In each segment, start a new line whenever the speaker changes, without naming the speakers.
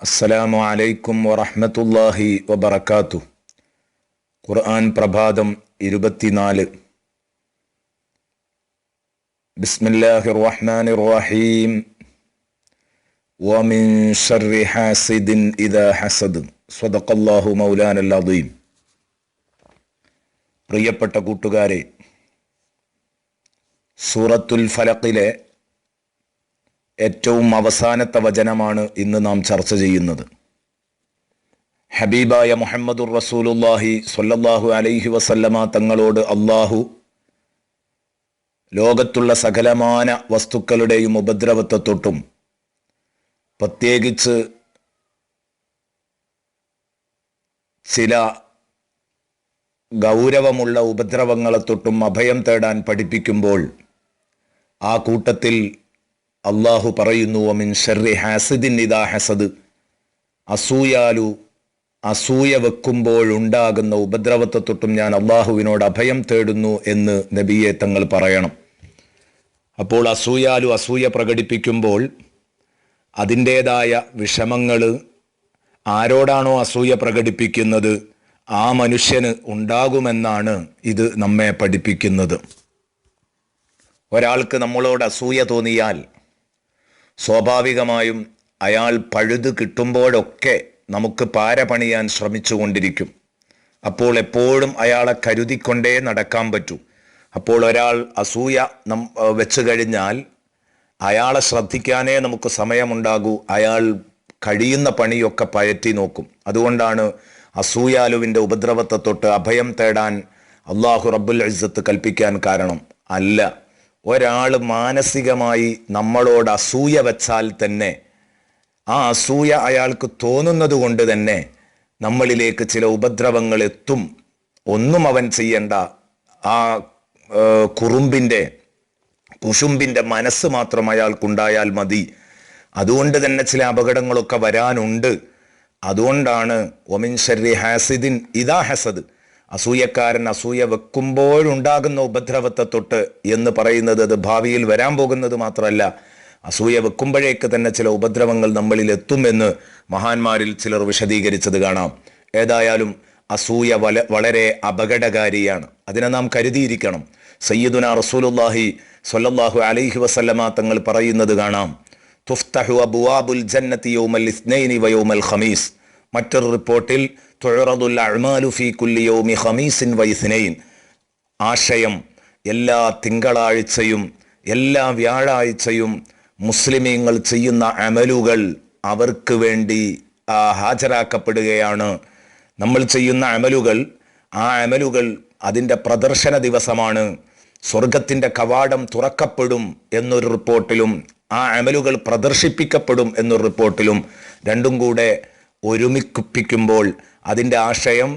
അസ്സലാമു അലൈക്കും വറഹ്മത്തുള്ളാഹി വബറകാതുഹു. ഖുർആൻ പ്രഭാതം 24. ബിസ്മില്ലാഹിർ റഹ്മാനിർ റഹീം. വമിൻ ശർരി ഹാസിദിൻ ഇദാ ഹസദ്. സ്വദഖല്ലാഹു മൗലാനൽ അദീം. പ്രിയപ്പെട്ട കൂട്ടുകാരെ, സൂറത്തുൽ ഫലഖിലെ ഏറ്റവും അവസാനത്തെ വചനമാണ് ഇന്ന് നാം ചർച്ച ചെയ്യുന്നത്. ഹബീബായ മുഹമ്മദുർ റസൂലുള്ളാഹി സ്വല്ലല്ലാഹു അലൈഹി വസല്ലമ തങ്ങളോട് അള്ളാഹു ലോകത്തുള്ള സകലമാന വസ്തുക്കളുടെയും ഉപദ്രവത്തെ തൊട്ടും പ്രത്യേകിച്ച് ചില ഗൗരവമുള്ള ഉപദ്രവങ്ങളെ തൊട്ടും അഭയം തേടാൻ പഠിപ്പിക്കുമ്പോൾ ആ കൂട്ടത്തിൽ അള്ളാഹു പറയുന്നു, വമിൻ ശർരി ഹാസിദിൻ ഇദാ ഹസദ്. അസൂയ വെക്കുമ്പോഴുണ്ടാകുന്ന ഉപദ്രവത്തെ തൊട്ടും ഞാൻ അള്ളാഹുവിനോട് അഭയം തേടുന്നു എന്ന് നബിയെ തങ്ങൾ പറയണം. അപ്പോൾ അസൂയ പ്രകടിപ്പിക്കുമ്പോൾ അതിൻ്റേതായ വിഷമങ്ങൾ ആരോടാണോ അസൂയ പ്രകടിപ്പിക്കുന്നത് ആ മനുഷ്യന് ഉണ്ടാകുമെന്നാണ് ഇത് നമ്മെ പഠിപ്പിക്കുന്നത്. ഒരാൾക്ക് നമ്മളോട് അസൂയ തോന്നിയാൽ സ്വാഭാവികമായും അയാൾ പഴുത് കിട്ടുമ്പോഴൊക്കെ നമുക്ക് പാര പണിയാൻ ശ്രമിച്ചുകൊണ്ടിരിക്കും. അപ്പോൾ എപ്പോഴും അയാളെ കരുതിക്കൊണ്ടേ നടക്കാൻ പറ്റൂ. അപ്പോൾ ഒരാൾ അസൂയ വെച്ചു കഴിഞ്ഞാൽ അയാളെ ശ്രദ്ധിക്കാനേ നമുക്ക് സമയമുണ്ടാകൂ. അയാൾ കഴിയുന്ന പണിയൊക്കെ പയറ്റി നോക്കും. അതുകൊണ്ടാണ് അസൂയാലുവിൻ്റെ ഉപദ്രവത്തെ തൊട്ട് അഭയം തേടാൻ അള്ളാഹു റബ്ബുൽ ഇസ്സത്ത് കൽപ്പിക്കാൻ കാരണം. അല്ല, ഒരാൾ മാനസികമായി നമ്മളോട് അസൂയ വെച്ചാൽ തന്നെ ആ അസൂയ അയാൾക്ക് തോന്നുന്നത് കൊണ്ട് തന്നെ നമ്മളിലേക്ക് ചില ഉപദ്രവങ്ങൾ എത്തും. ഒന്നും അവൻ ചെയ്യണ്ട, ആ കുശുമ്പിൻ്റെ മനസ്സ് മാത്രം അയാൾക്കുണ്ടായാൽ മതി. അതുകൊണ്ട് തന്നെ ചില അപകടങ്ങളൊക്കെ വരാനുണ്ട്. അതുകൊണ്ടാണ് വമിൻ ശർരി ഹാസിദിൻ ഇദാ ഹസദ്, അസൂയക്കാരൻ അസൂയ വെക്കുമ്പോഴുണ്ടാകുന്ന ഉപദ്രവത്തെ തൊട്ട് എന്ന് പറയുന്നത് അത് ഭാവിയിൽ വരാൻ പോകുന്നത് മാത്രമല്ല, അസൂയ വെക്കുമ്പോഴേക്ക് തന്നെ ചില ഉപദ്രവങ്ങൾ നമ്മളിൽ എത്തുമെന്ന് മഹാന്മാരിൽ ചിലർ വിശദീകരിച്ചത് കാണാം. ഏതായാലും അസൂയ വളരെ അപകടകാരിയാണ്. അതിനെ നാം കരുതിയിരിക്കണം. സയ്യിദുനാ റസൂലുള്ളാഹി സ്വല്ലല്ലാഹു അലൈഹി വസല്ലമ തങ്ങൾ പറയുന്നത് കാണാം, തുഫ്തഹു അബ്വാബുൽ ജന്നതി യൗമൽ ഇസ്നൈനി വയൗമൽ ഖമീസ്. മറ്റൊരു റിപ്പോർട്ടിൽ തുഅറദുൽ അഅ്മാലു ഫീ കുല്ലി യൗമി ഖമീസിൻ വഇസ്നൈൻ. ആശയം, എല്ലാ തിങ്കളാഴ്ചയും എല്ലാ വ്യാഴാഴ്ചയും മുസ്ലിമീങ്ങൾ ചെയ്യുന്ന അമലുകൾ അവർക്ക് വേണ്ടി ഹാജരാക്കപ്പെടുകയാണ്. നമ്മൾ ചെയ്യുന്ന ആ അമലുകൾ അതിൻ്റെ പ്രദർശന ദിവസമാണ്. സ്വർഗത്തിൻ്റെ കവാടം തുറക്കപ്പെടും എന്നൊരു റിപ്പോർട്ടിലും ആ അമലുകൾ പ്രദർശിപ്പിക്കപ്പെടും എന്നൊരു റിപ്പോർട്ടിലും രണ്ടും കൂടെ ഒരുമിപ്പിക്കുമ്പോൾ അതിൻ്റെ ആശയം,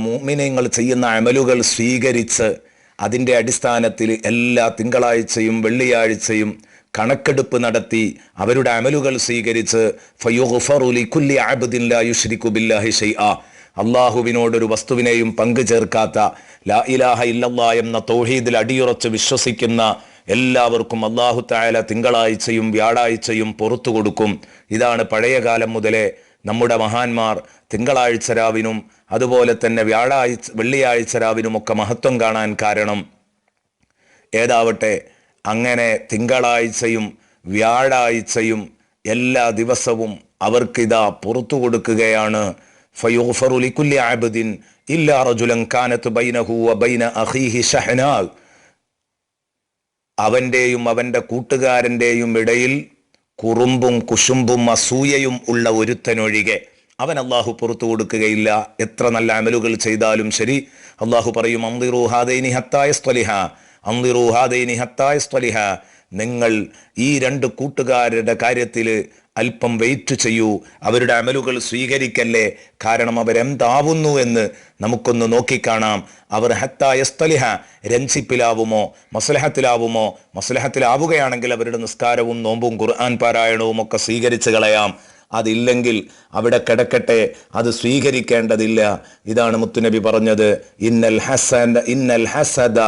മുഅ്മിനീങ്ങൾ ചെയ്യുന്ന അമലുകൾ സ്വീകരിച്ച് അതിൻ്റെ അടിസ്ഥാനത്തിൽ എല്ലാ തിങ്കളാഴ്ചയും വെള്ളിയാഴ്ചയും കണക്കെടുപ്പ് നടത്തി അവരുടെ അമലുകൾ സ്വീകരിച്ച് ഫയുഗ്ഫറു ലികുല്ലി അബ്ദിൻ ലാ യുശ്രികു ബില്ലാഹി ശൈആ, അള്ളാഹുവിനോടൊരു വസ്തുവിനെയും പങ്കു ചേർക്കാത്ത ലാ ഇലാഹ ഇല്ലല്ലാഹ് എന്ന തൗഹീദിൽ അടിയുറച്ച് വിശ്വസിക്കുന്ന എല്ലാവർക്കും അല്ലാഹു തആല തിങ്കളാഴ്ചയും വ്യാഴാഴ്ചയും പുറത്തു കൊടുക്കും. ഇതാണ് പഴയ കാലം മുതലേ നമ്മുടെ മഹാന്മാർ തിങ്കളാഴ്ച രാവിനും അതുപോലെ തന്നെ വെള്ളിയാഴ്ച രാവിനുമൊക്കെ മഹത്വം കാണാൻ കാരണം. ഏതാവട്ടെ, അങ്ങനെ തിങ്കളാഴ്ചയും വ്യാഴാഴ്ചയും എല്ലാ ദിവസവും അവർക്കിതാ പുറത്തു കൊടുക്കുകയാണ്. ഫയുഗ്ഫറു ലികുല്ലി അബ്ദിൻ ഇല്ലാ റജുലൻ കാനത് ബൈനഹു വബൈന അഖീഹി ശഹ്നാ. അവൻ്റെയും അവൻ്റെ കൂട്ടുകാരൻ്റെയും ഇടയിൽ കുറുമ്പും കുശുമ്പും അസൂയയും ഉള്ള ഒരുത്തനൊഴികെ അവൻ അള്ളാഹു പുറത്തു കൊടുക്കുകയില്ല. എത്ര നല്ല അമലുകൾ ചെയ്താലും ശരി, അള്ളാഹു പറയും, അൻദിറൂ ഹാദൈനി ഹത്താ യസ്തലിഹ, നിങ്ങൾ ഈ രണ്ട് കൂട്ടുകാരുടെ കാര്യത്തിൽ അല്പം വെയിറ്റ് ചെയ്യൂ, അവരുടെ അമലുകൾ സ്വീകരിക്കല്ലേ. കാരണം അവരെന്താവുന്നു എന്ന് നമുക്കൊന്ന് നോക്കിക്കാണാം. അവർ ഹത്താ യസ്തലിഹ, രഞ്ജിപ്പിലാവുമോ മസ്ലഹത്തിലാവുകയാണെങ്കിൽ അവരുടെ നിസ്കാരവും നോമ്പും ഖുർആൻ പാരായണവും ഒക്കെ സ്വീകരിച്ചു കളയാം. അതില്ലെങ്കിൽ അവിടെ കിടക്കട്ടെ, അത് സ്വീകരിക്കേണ്ടതില്ല. ഇതാണ് മുത്തുനബി പറഞ്ഞത്, ഇന്നൽ ഹസദ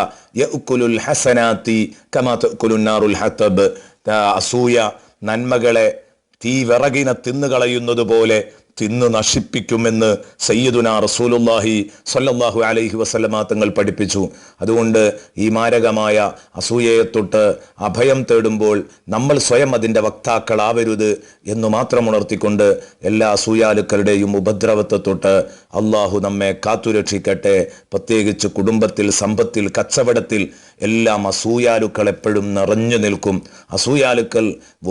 യഅ്കുലുൽ ഹസനാതി കമാ തഅ്കുലുൻ നാറുൽ ഹതബ്. അസൂയ നന്മകളെ തീ വിറകിനെ തിന്നുകളയുന്നത് പോലെ തിന്നു നശിപ്പിക്കുമെന്ന് സയ്യിദുനാ റസൂലുള്ളാഹി സ്വല്ലല്ലാഹു അലൈഹി വസല്ലമ തങ്ങൾ പഠിപ്പിച്ചു. അതുകൊണ്ട് ഈ മാരകമായ അസൂയയെ തൊട്ട് അഭയം തേടുമ്പോൾ നമ്മൾ സ്വയം അതിൻ്റെ വക്താക്കളാവരുത് എന്ന് മാത്രം ഉണർത്തിക്കൊണ്ട് എല്ലാ അസൂയാലുക്കളുടെയും ഉപദ്രവത്തെ തൊട്ട് അള്ളാഹു നമ്മെ കാത്തുരക്ഷിക്കട്ടെ. പ്രത്യേകിച്ച് കുടുംബത്തിൽ, സമ്പത്തിൽ, കച്ചവടത്തിൽ എല്ലാം അസൂയാലുക്കൾ എപ്പോഴും നിറഞ്ഞു നിൽക്കും. അസൂയാലുക്കൾ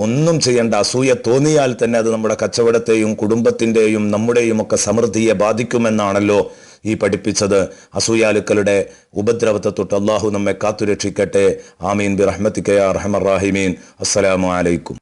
ഒന്നും ചെയ്യേണ്ട, അസൂയ തോന്നിയാൽ തന്നെ അത് നമ്മുടെ കച്ചവടത്തെയും കുടുംബത്തിൻ്റെയും നമ്മുടെയും ഒക്കെ സമൃദ്ധിയെ ബാധിക്കുമെന്നാണല്ലോ ഈ പഠിപ്പിച്ചത്. അസൂയാലുക്കളുടെ ഉപദ്രവത്തെ തൊട്ട് അള്ളാഹു നമ്മെ കാത്തുരക്ഷിക്കട്ടെ. ആമീൻ ബിറഹ്മതിക യാ അർഹമർ റഹീമീൻ. അസ്സലാമു അലൈക്കും.